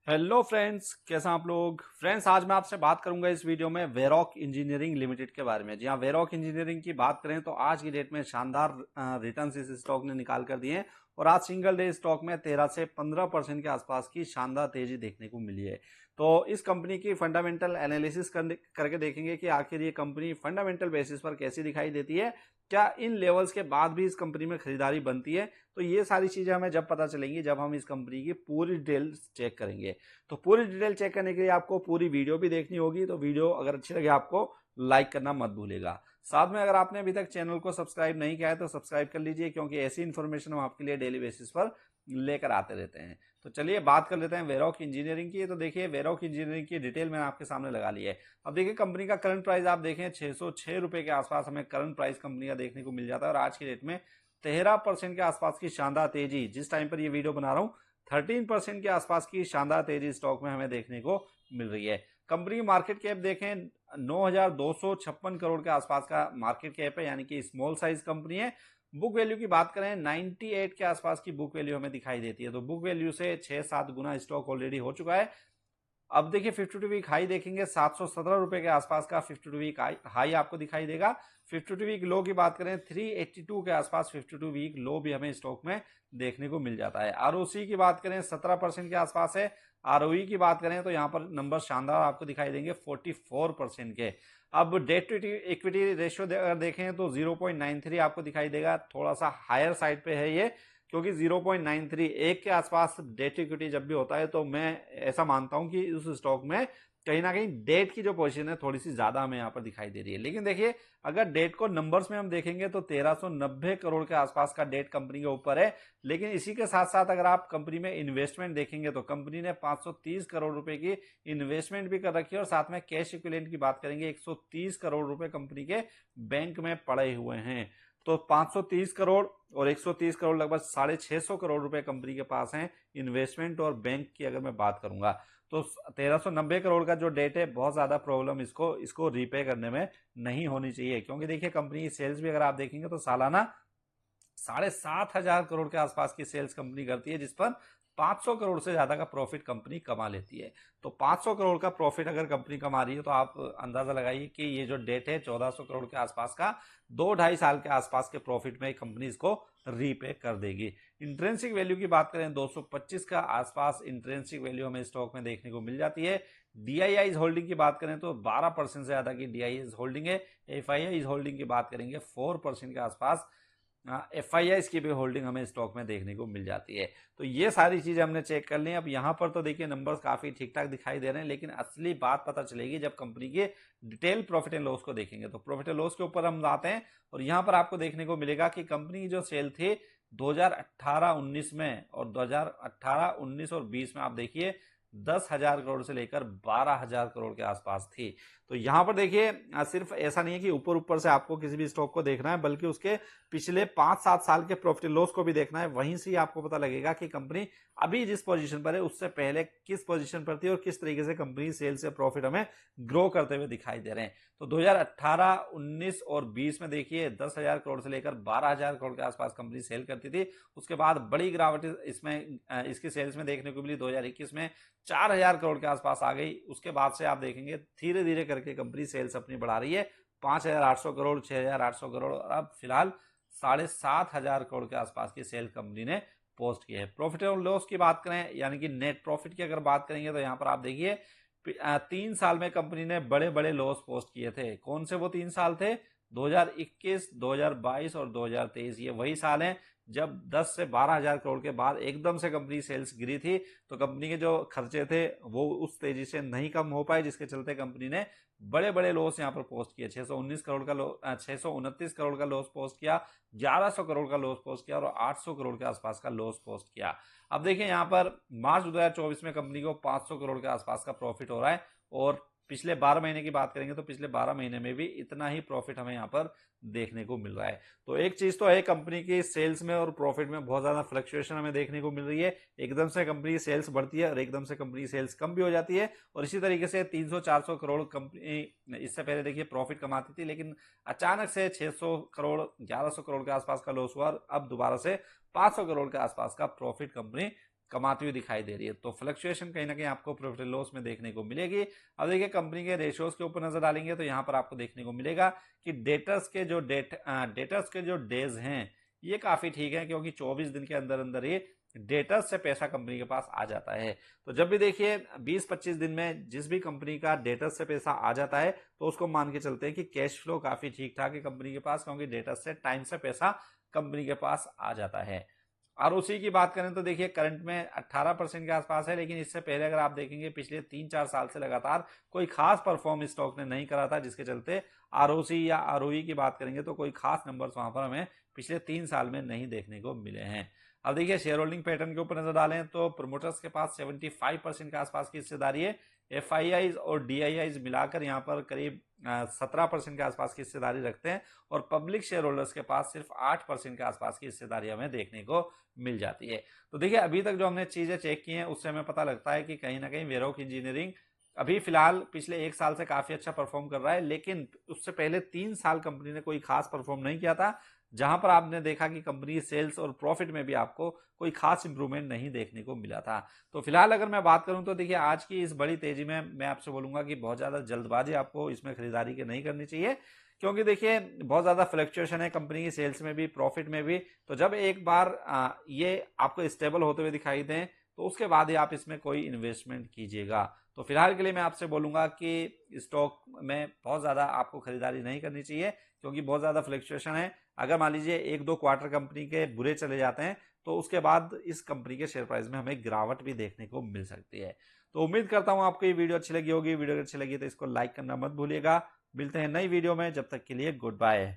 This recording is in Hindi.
हेलो फ्रेंड्स, कैसे हैं आप लोग। फ्रेंड्स, आज मैं आपसे बात करूंगा इस वीडियो में वेरॉक इंजीनियरिंग लिमिटेड के बारे में। जी हाँ, वेरॉक इंजीनियरिंग की बात करें तो आज की डेट में शानदार रिटर्न्स इस स्टॉक ने निकाल कर दिए हैं और आज सिंगल डे स्टॉक में 13 से 15% के आसपास की शानदार तेजी देखने को मिली है। तो इस कंपनी की फंडामेंटल एनालिसिस करके देखेंगे कि आखिर ये कंपनी फंडामेंटल बेसिस पर कैसी दिखाई देती है, क्या इन लेवल्स के बाद भी इस कंपनी में खरीदारी बनती है। तो ये सारी चीजें हमें जब पता चलेंगी जब हम इस कंपनी की पूरी डिटेल चेक करेंगे। तो पूरी डिटेल चेक करने के लिए आपको पूरी वीडियो भी देखनी होगी। तो वीडियो अगर अच्छी लगे आपको लाइक करना मत भूलेगा। साथ में अगर आपने अभी तक चैनल को सब्सक्राइब नहीं किया है तो सब्सक्राइब कर लीजिए, क्योंकि ऐसी इन्फॉर्मेशन हम आपके लिए डेली बेसिस पर लेकर आते रहते हैं। तो चलिए बात कर लेते हैं वेरॉक इंजीनियरिंग की। तो देखिए, वेरॉक इंजीनियरिंग की डिटेल मैंने आपके सामने लगा ली है। अब देखिए, कंपनी का करंट प्राइस आप देखें 606 रुपए के आसपास हमें करंट प्राइस कंपनी का देखने को मिल जाता है और आज की डेट में 13% के आसपास की शानदार तेजी, जिस टाइम पर ये वीडियो बना रहा हूं 13% के आसपास की शानदार तेजी स्टॉक में हमें देखने को मिल रही है। कंपनी की मार्केट कैप देखें 9,256 करोड़ के आसपास का मार्केट कैप है, यानी कि स्मॉल साइज कंपनी है। बुक वैल्यू की बात करें 98 के आसपास की बुक वैल्यू हमें दिखाई देती है। तो बुक वैल्यू से 6-7 गुना स्टॉक ऑलरेडी हो चुका है। अब देखिए 52 वीक हाई देखेंगे 717 रुपए के आसपास का 52 वीक हाई आपको दिखाई देगा। 52 वीक लो की बात करें 382 के आसपास 52 वीक लो भी हमें स्टॉक में देखने को मिल जाता है। आरओसी की बात करें 17% के आसपास है। आरओई की बात करें तो यहाँ पर नंबर शानदार आपको दिखाई देंगे 44% के। अब डेट टू इक्विटी रेशियो अगर देखें तो 0.93 आपको दिखाई देगा, थोड़ा सा हायर साइड पे है ये, क्योंकि 0.93 एक के आसपास डेट इक्विटी जब भी होता है तो मैं ऐसा मानता हूं कि उस स्टॉक में कहीं ना कहीं डेट की जो पोजीशन है थोड़ी सी ज्यादा हमें यहाँ पर दिखाई दे रही है। लेकिन देखिए, अगर डेट को नंबर्स में हम देखेंगे तो 1390 करोड़ के आसपास का डेट कंपनी के ऊपर है। लेकिन इसी के साथ साथ अगर आप कंपनी में इन्वेस्टमेंट देखेंगे तो कंपनी ने 530 करोड़ रुपए की इन्वेस्टमेंट भी कर रखी है और साथ में कैश इक्विवेलेंट की बात करेंगे 130 करोड़ रुपए कंपनी के बैंक में पड़े हुए हैं। तो 530 करोड़ और 130 करोड़ लगभग 650 करोड़ रुपए कंपनी के पास हैं इन्वेस्टमेंट। और बैंक की अगर मैं बात करूंगा तो 1390 करोड़ का जो डेट है, बहुत ज्यादा प्रॉब्लम इसको रीपे करने में नहीं होनी चाहिए, क्योंकि देखिए कंपनी की सेल्स भी अगर आप देखेंगे तो सालाना 7,500 करोड़ के आसपास की सेल्स कंपनी करती है, जिस पर 500 करोड़ से ज्यादा का प्रॉफिट कंपनी कमा लेती है। तो 500 करोड़ का प्रॉफिट अगर कंपनी कमा रही है तो आप अंदाजा लगाइए कि ये जो डेट है 1400 करोड़ के आसपास का 2-2.5 साल के आसपास के प्रॉफिट में कंपनी इसको रीपे कर देगी। इंट्रेंसिक वैल्यू की बात करें 225 का आसपास इंट्रेंसिक वैल्यू हमें स्टॉक में देखने को मिल जाती है। डीआईआई होल्डिंग की बात करें तो 12% से ज्यादा की डीआईआई होल्डिंग है। एफआईआई होल्डिंग की बात करेंगे 4% के आसपास एफआईआई की भी होल्डिंग हमें स्टॉक में देखने को मिल जाती है। तो ये सारी चीजें हमने चेक कर ली। अब यहाँ पर तो देखिए नंबर्स काफी ठीक ठाक दिखाई दे रहे हैं, लेकिन असली बात पता चलेगी जब कंपनी के डिटेल प्रॉफिट एंड लॉस को देखेंगे। तो प्रॉफिट एंड लॉस के ऊपर हम आते हैं और यहाँ पर आपको देखने को मिलेगा कि कंपनी की जो सेल थी 2018-19 में और 2018-19 और 20 में आप देखिए 10,000 करोड़ से लेकर 12,000 करोड़ के आसपास थी। तो यहां पर देखिए सिर्फ ऐसा नहीं है कि ऊपर ऊपर से आपको किसी भी स्टॉक को देखना है, बल्कि उसके पिछले 5-7 साल के प्रॉफिट एंड लॉस को भी देखना है। वहीं से आपको पता लगेगा कि कंपनी अभी जिस पोजीशन पर है उससे पहले किस पोजीशन पर थी और किस तरीके से कंपनी सेल से प्रॉफिट हमें ग्रो करते हुए दिखाई दे रहे हैं। तो 2018, 19 और 20 में देखिए 10,000 करोड़ से लेकर 12,000 करोड़ के आसपास कंपनी सेल करती थी। उसके बाद बड़ी गिरावट इसमें इसकी सेल्स में देखने को मिली। 2021 में 4,000 करोड़ के आसपास आ गई। उसके बाद से आप देखेंगे धीरे धीरे करके कंपनी सेल्स अपनी बढ़ा रही है। 5,800 करोड़, 6,800 करोड़ और अब फिलहाल 7,500 करोड़ के आसपास की सेल कंपनी ने पोस्ट की है। प्रॉफिट और लॉस की बात करें, यानी कि नेट प्रॉफिट की अगर बात करेंगे तो यहाँ पर आप देखिए 3 साल में कंपनी ने बड़े बड़े लॉस पोस्ट किए थे। कौन से वो 3 साल थे? 2021, 2022 और 2023। ये वही साल हैं जब 10 से 12,000 करोड़ के बाद एकदम से कंपनी सेल्स गिरी थी। तो कंपनी के जो खर्चे थे वो उस तेजी से नहीं कम हो पाए, जिसके चलते कंपनी ने बड़े बड़े लॉस यहाँ पर पोस्ट किए। 629 करोड़ का 629 करोड़ का लॉस पोस्ट किया, 1100 करोड़ का लॉस पोस्ट किया और 800 करोड़ के आसपास का लॉस पोस्ट किया। अब देखिए यहाँ पर मार्च 2024 में कंपनी को 500 करोड़ के आसपास का प्रॉफिट हो रहा है और पिछले 12 महीने की बात करेंगे तो पिछले 12 महीने में भी इतना ही प्रॉफिट हमें यहाँ पर देखने को मिल रहा है। तो एक चीज तो है, कंपनी की सेल्स में और प्रॉफिट में बहुत ज्यादा फ्लक्चुएशन हमें देखने को मिल रही है। एकदम से कंपनी की सेल्स बढ़ती है और एकदम से कंपनी की सेल्स कम भी हो जाती है। और इसी तरीके से 300-400 करोड़ कंपनी इससे पहले देखिए प्रॉफिट कमाती थी, लेकिन अचानक से 600 करोड़, 1100 करोड़ के आसपास का लॉस हुआ और अब दोबारा से 500 करोड़ के आसपास का प्रॉफिट कंपनी कमाती हुई दिखाई दे रही है। तो फ्लक्चुएशन कहीं ना कहीं आपको प्रॉफिट एंड लॉस में देखने को मिलेगी। अब देखिए कंपनी के रेशियोज के ऊपर नजर डालेंगे तो यहाँ पर आपको देखने को मिलेगा कि डेटर्स के जो डेज हैं ये काफी ठीक है, क्योंकि 24 दिन के अंदर अंदर ही डेटर्स से पैसा कंपनी के पास आ जाता है। तो जब भी देखिए 20-25 दिन में जिस भी कंपनी का डेटर्स से पैसा आ जाता है तो उसको मान के चलते हैं कि कैश फ्लो काफी ठीक ठाक है कंपनी के पास, क्योंकि डेटर्स से टाइम से पैसा कंपनी के पास आ जाता है। आरओसी की बात करें तो देखिए करंट में 18% के आसपास है, लेकिन इससे पहले अगर आप देखेंगे पिछले 3-4 साल से लगातार कोई खास परफॉर्म स्टॉक ने नहीं करा था, जिसके चलते आरओसी या आरओई की बात करेंगे तो कोई खास नंबर्स वहां पर हमें पिछले 3 साल में नहीं देखने को मिले हैं। अब देखिए शेयर होल्डिंग पैटर्न के ऊपर नजर डालें तो प्रमोटर्स के पास 75% के आसपास की हिस्सेदारी है। एफआईआईज और डीआईआईज मिलाकर यहाँ पर करीब 17% के आसपास की हिस्सेदारी रखते हैं, और पब्लिक शेयर होल्डर्स के पास सिर्फ 8% के आसपास की हिस्सेदारी हमें देखने को मिल जाती है। तो देखिए अभी तक जो हमने चीजें चेक की हैं उससे हमें पता लगता है कि कहीं ना कहीं वेरॉक इंजीनियरिंग अभी फिलहाल पिछले 1 साल से काफी अच्छा परफॉर्म कर रहा है, लेकिन उससे पहले 3 साल कंपनी ने कोई खास परफॉर्म नहीं किया था, जहां पर आपने देखा कि कंपनी सेल्स और प्रॉफिट में भी आपको कोई खास इंप्रूवमेंट नहीं देखने को मिला था। तो फिलहाल अगर मैं बात करूं तो देखिए आज की इस बड़ी तेजी में मैं आपसे बोलूंगा कि बहुत ज्यादा जल्दबाजी आपको इसमें खरीदारी की नहीं करनी चाहिए, क्योंकि देखिए बहुत ज्यादा फ्लक्चुएशन है कंपनी की सेल्स में भी प्रॉफिट में भी। तो जब एक बार ये आपको स्टेबल होते हुए दिखाई दें तो उसके बाद ही आप इसमें कोई इन्वेस्टमेंट कीजिएगा। तो फिलहाल के लिए मैं आपसे बोलूंगा कि स्टॉक में बहुत ज्यादा आपको खरीदारी नहीं करनी चाहिए, क्योंकि बहुत ज्यादा फ्लक्चुएशन है। अगर मान लीजिए 1-2 क्वार्टर कंपनी के बुरे चले जाते हैं तो उसके बाद इस कंपनी के शेयर प्राइस में हमें गिरावट भी देखने को मिल सकती है। तो उम्मीद करता हूं आपको ये वीडियो अच्छी लगी होगी। वीडियो अच्छी लगी तो इसको लाइक करना मत भूलिएगा। मिलते हैं नई वीडियो में, जब तक के लिए गुड बाय।